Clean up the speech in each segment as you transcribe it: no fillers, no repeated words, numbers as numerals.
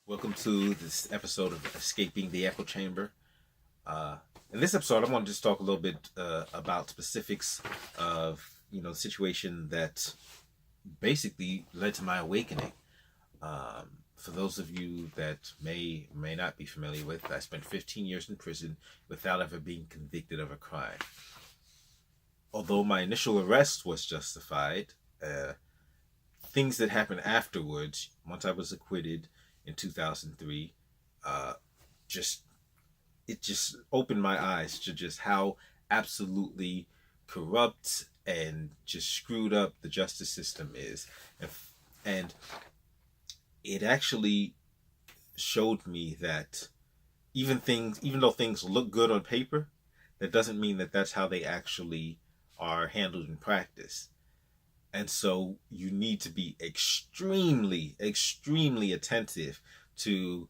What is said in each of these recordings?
Welcome to this episode of Escaping the Echo Chamber. In this episode, I want to just talk a little bit about specifics of the situation that basically led to my awakening. For those of you that may not be familiar with, I spent 15 years in prison without ever being convicted of a crime. Although my initial arrest was justified, things that happened afterwards, once I was acquitted in 2003, just it just opened my eyes to just how absolutely corrupt and just screwed up the justice system is, and it actually showed me that even though things look good on paper, that doesn't mean that that's how they actually are handled in practice. And so you need to be extremely attentive to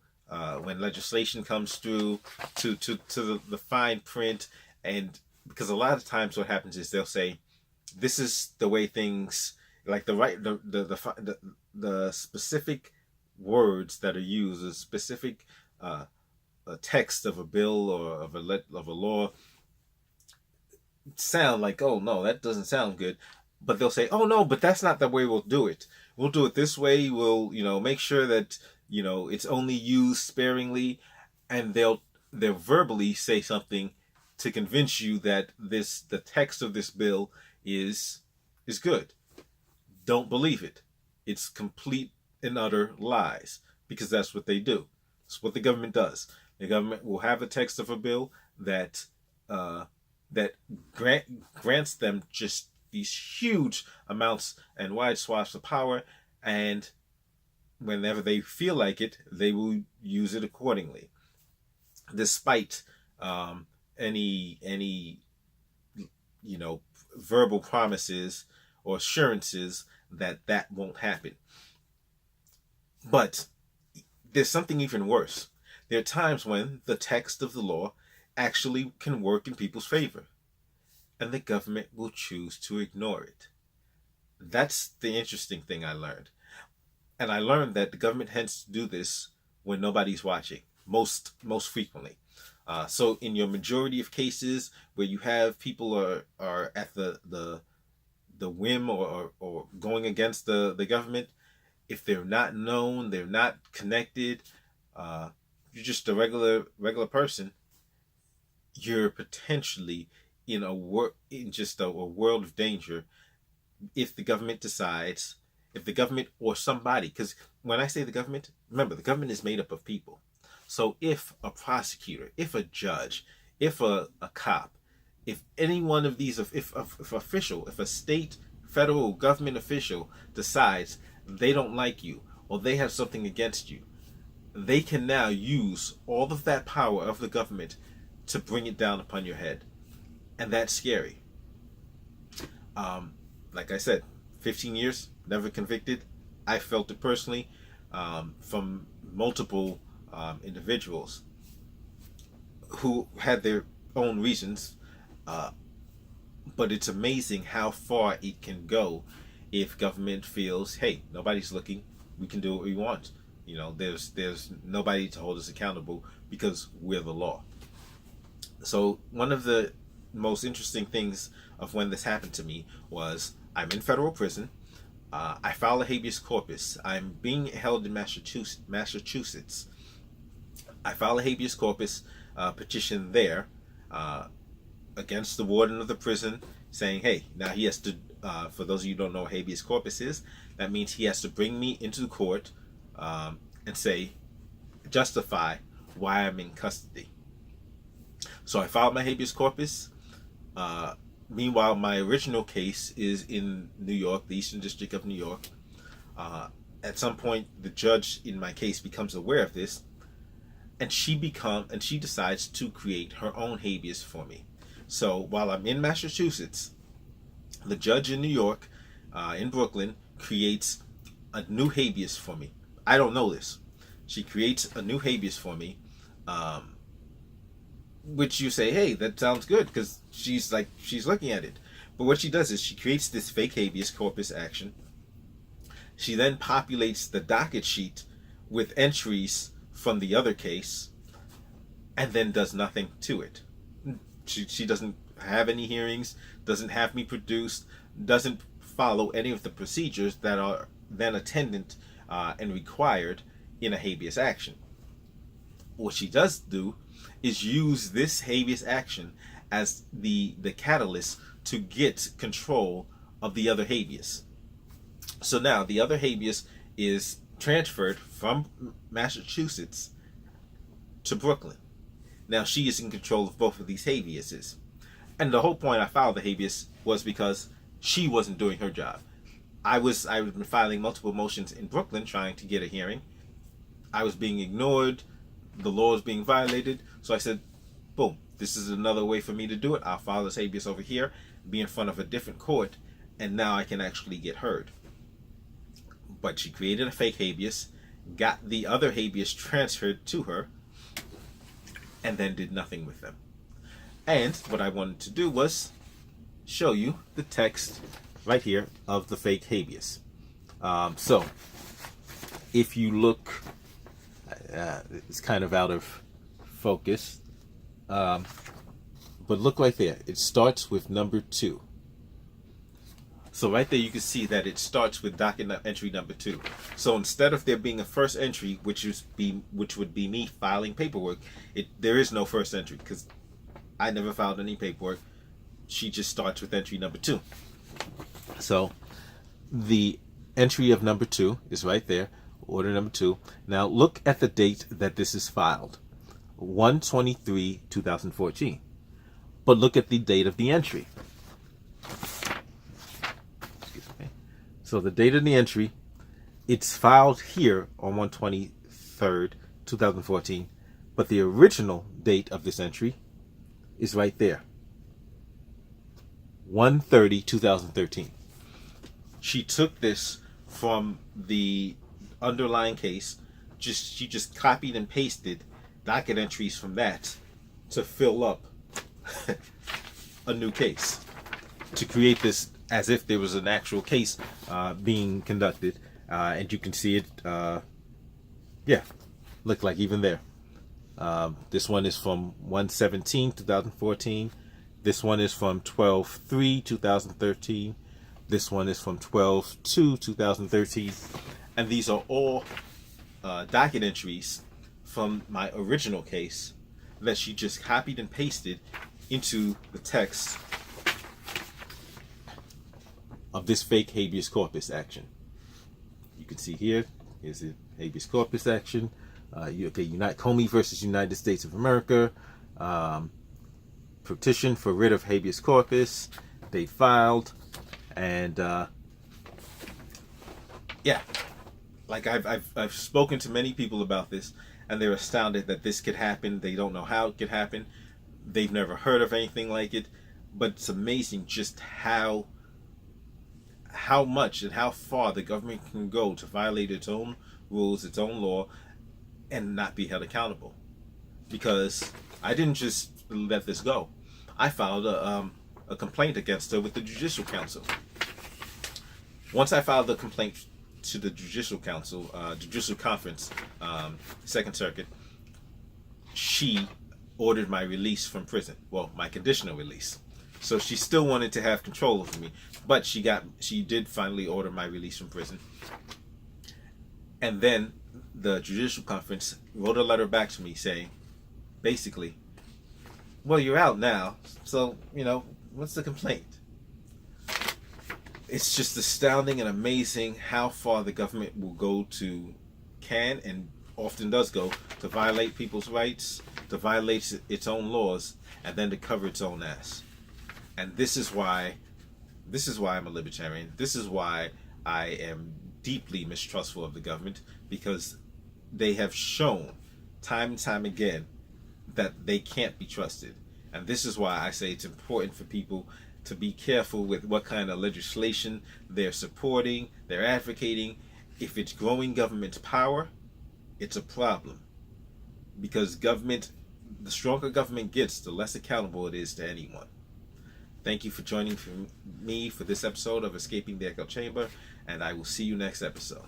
when legislation comes through, to the fine print. And because a lot of times what happens is they'll say, this is the way things, like the specific words that are used, the specific a text of a bill or of a law sound like, oh no, that doesn't sound good. But they'll say, oh no, but that's not the way we'll do it. We'll do it this way. We'll, make sure that, it's only used sparingly. And they'll verbally say something to convince you that the text of this bill is good. Don't believe it. It's complete and utter lies, because that's what they do. It's what the government does. The government will have a text of a bill that grants them just these huge amounts and wide swaths of power, and whenever they feel like it, they will use it accordingly, despite any verbal promises or assurances that won't happen. But there's something even worse. There are times when the text of the law actually can work in people's favor, and the government will choose to ignore it. That's the interesting thing I learned. And I learned that the government tends to do this when nobody's watching, most frequently. So in your majority of cases where you have people are at the whim or going against the government, if they're not known, they're not connected, you're just a regular person, you're potentially in just a world of danger if the government or somebody, because when I say the government, remember, the government is made up of people. So if a prosecutor, if a judge, if a cop, if any one of these, if a state, federal government official decides they don't like you or they have something against you, they can now use all of that power of the government to bring it down upon your head. And that's scary. Like I said, 15 years, never convicted. I felt it personally from multiple individuals who had their own reasons. But it's amazing how far it can go if government feels, hey, nobody's looking, we can do what we want. There's nobody to hold us accountable because we're the law. So one of the most interesting things of when this happened to me was I'm in federal prison. I file a habeas corpus. I'm being held in Massachusetts. I file a habeas corpus petition there against the warden of the prison, saying, hey, now he has to, for those of you who don't know what habeas corpus is, that means he has to bring me into the court and justify why I'm in custody. So I filed my habeas corpus. Meanwhile, my original case is in New York, the Eastern District of New York. At some point, the judge in my case becomes aware of this, and she decides to create her own habeas for me. So while I'm in Massachusetts, the judge in New York, in Brooklyn, creates a new habeas for me. I don't know this. She creates a new habeas for me. Which you say, hey, that sounds good, because she's looking at it. But what she does is she creates this fake habeas corpus action. She then populates the docket sheet with entries from the other case and then does nothing to it. She doesn't have any hearings, doesn't have me produced, doesn't follow any of the procedures that are then attendant and required in a habeas action. What she does do is use this habeas action as the catalyst to get control of the other habeas. So now the other habeas is transferred from Massachusetts to Brooklyn. Now she is in control of both of these habeases. And the whole point I filed the habeas was because she wasn't doing her job. I was been filing multiple motions in Brooklyn trying to get a hearing. I was being ignored. The law is being violated. So I said, boom, this is another way for me to do it. I'll file this habeas over here, be in front of a different court, and now I can actually get heard. But she created a fake habeas, got the other habeas transferred to her, and then did nothing with them. And what I wanted to do was show you the text right here of the fake habeas. So if you look, it's kind of out of focus, but look right there. It starts with number 2. So right there you can see that it starts with docket entry number 2. So instead of there being a first entry, which would be me filing paperwork, there is no first entry because I never filed any paperwork. She just starts with entry number 2. So the entry of number 2 is right there, order number 2. Now look at the date that this is filed, 1/23/2014. But look at the date of the entry. So the date of the entry, it's filed here on 1/23/2014, but the original date of this entry is right there, 1/30/2013. She took this from the underlying case. She just copied and pasted docket entries from that to fill up a new case, to create this as if there was an actual case being conducted. And you can see it, look like even there. This one is from 1/17/2014. This one is from 12/3/2013. This one is from 12/2/2013. And these are all docket entries from my original case that she just copied and pasted into the text of this fake habeas corpus action. You can see here is the habeas corpus action. Comey versus United States of America. Petition for writ of habeas corpus. They filed, and like I've spoken to many people about this, and they're astounded that this could happen. They don't know how it could happen. They've never heard of anything like it. But it's amazing just how much and how far the government can go to violate its own rules, its own law, and not be held accountable. Because I didn't just let this go. I filed a complaint against her with the Judicial Council. Once I filed the complaint to the Judicial Council, Judicial Conference, Second Circuit, she ordered my release from prison. Well, my conditional release. So she still wanted to have control over me, but she did finally order my release from prison. And then the Judicial Conference wrote a letter back to me saying, basically, well, you're out now, so, what's the complaint? It's just astounding and amazing how far the government can and often does go to violate people's rights, to violate its own laws, and then to cover its own ass. And this is why I'm a libertarian. This is why I am deeply mistrustful of the government, because they have shown time and time again that they can't be trusted. And this is why I say it's important for people to be careful with what kind of legislation they're supporting, they're advocating. If it's growing government's power, it's a problem. Because the stronger government gets, the less accountable it is to anyone. Thank you for joining me for this episode of Escaping the Echo Chamber, and I will see you next episode.